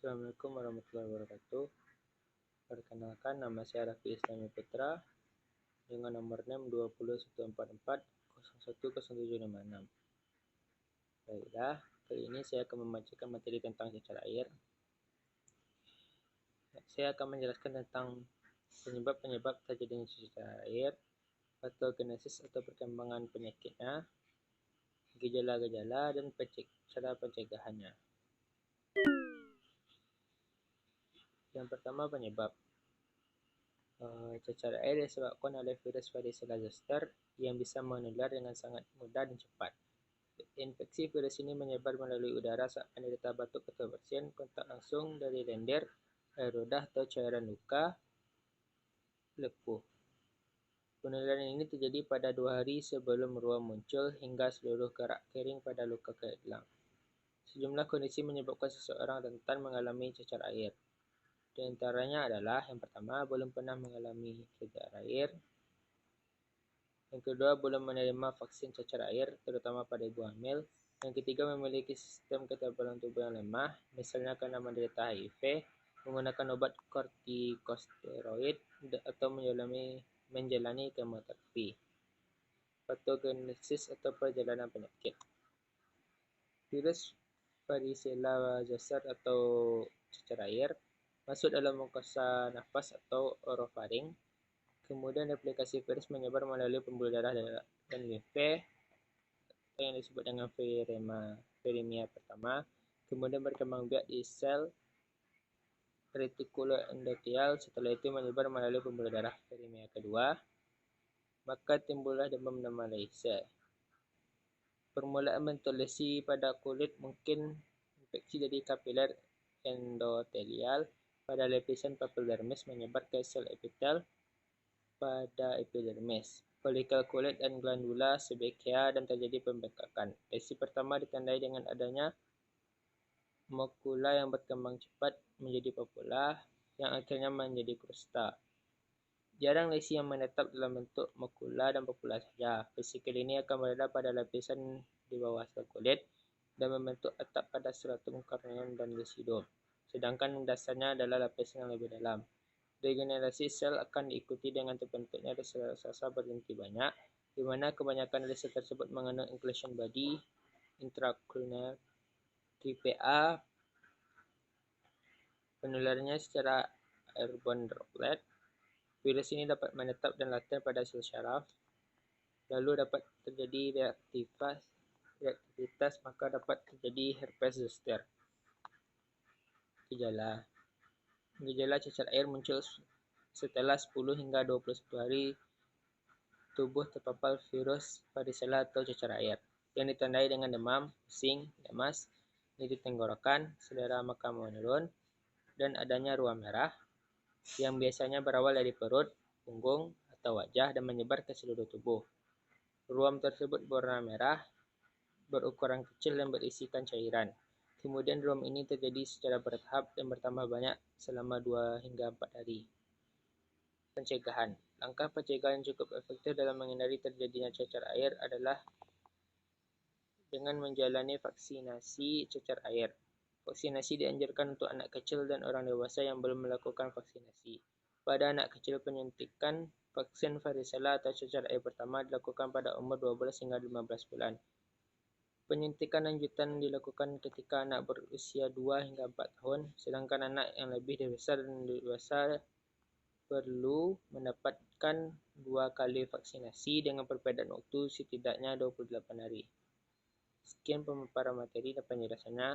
Assalamualaikum warahmatullahi wabarakatuh. Perkenalkan, nama saya Raffi Islami Putra dengan nomor NEM 20144010756. Baiklah, kali ini saya akan membacakan materi tentang cecar air. Saya akan menjelaskan tentang penyebab-penyebab terjadinya cecar air, patogenesis atau perkembangan penyakitnya, gejala-gejala, dan cara pencegahannya. Yang pertama, penyebab. Cecar air disebabkan oleh virus varicella zoster yang bisa menular dengan sangat mudah dan cepat. Infeksi virus ini menyebar melalui udara saat penderita batuk atau bersin, kontak langsung dari lendir, air ludah atau cairan luka, lepuh. Penularan ini terjadi pada 2 hari sebelum ruam muncul hingga seluruh gerak kering pada luka hilang. Sejumlah kondisi menyebabkan seseorang rentan mengalami cecar air. Di antaranya adalah yang pertama, belum pernah mengalami cecar air. Yang kedua, belum menerima vaksin cecar air, terutama pada ibu hamil. Yang ketiga, memiliki sistem kekebalan tubuh yang lemah, misalnya karena menderita HIV, menggunakan obat kortikosteroid, atau menjalani kemoterapi. Patogenesis atau perjalanan penyakit. Virus varicella zoster atau cecar air masuk dalam mukosa nafas atau orofaring. Kemudian replikasi virus menyebar melalui pembuluh darah dan limfe yang disebut dengan viremia pertama. Kemudian berkembang biak di sel retikuloendotelial. Setelah itu menyebar melalui pembuluh darah viremia kedua. Maka timbullah demam malaise. Permulaan bentuk lesi pada kulit mungkin infeksi dari kapiler endotelial pada lapisan papidermis menyebar ke sel epitel pada epidermis, folikel kulit dan glandula sebekea dan terjadi pembengkakan. Lesi pertama ditandai dengan adanya makula yang berkembang cepat menjadi papula yang akhirnya menjadi krusta. Jarang lesi yang menetap dalam bentuk makula dan papula saja. Vesikel ini akan berada pada lapisan di bawah sel kulit dan membentuk atap pada stratum corneum dan lucidum. Sedangkan dasarnya adalah lapisan yang lebih dalam. Regenerasi sel akan diikuti dengan terbentuknya sel raksasa berinti banyak, di mana kebanyakan dari sel tersebut mengandung inclusion body, intraocular, tripe A. Penularannya secara airborne droplet. Virus ini dapat menetap dan laten pada sel syaraf, lalu dapat terjadi reaktivitas, maka dapat terjadi herpes zoster. Gejala cecar air muncul setelah 10 hingga 21 hari tubuh terpapar virus varicella atau cecar air, yang ditandai dengan demam, pusing, lemas, nyeri tenggorokan, selera makan menurun, dan adanya ruam merah yang biasanya berawal dari perut, punggung, atau wajah dan menyebar ke seluruh tubuh. Ruam tersebut berwarna merah, berukuran kecil dan berisikan cairan. Kemudian ruam ini terjadi secara bertahap dan bertambah banyak selama 2 hingga 4 hari. Pencegahan. Langkah pencegahan yang cukup efektif dalam menghindari terjadinya cecar air adalah dengan menjalani vaksinasi cecar air. Vaksinasi dianjurkan untuk anak kecil dan orang dewasa yang belum melakukan vaksinasi. Pada anak kecil, penyuntikan vaksin varicella atau cecar air pertama dilakukan pada umur 12 hingga 15 bulan. Penyuntikan lanjutan dilakukan ketika anak berusia 2 hingga 4 tahun, sedangkan anak yang lebih dewasa dan dewasa perlu mendapatkan 2 kali vaksinasi dengan perbedaan waktu setidaknya 28 hari. Sekian pemaparan materi dan penjelasannya.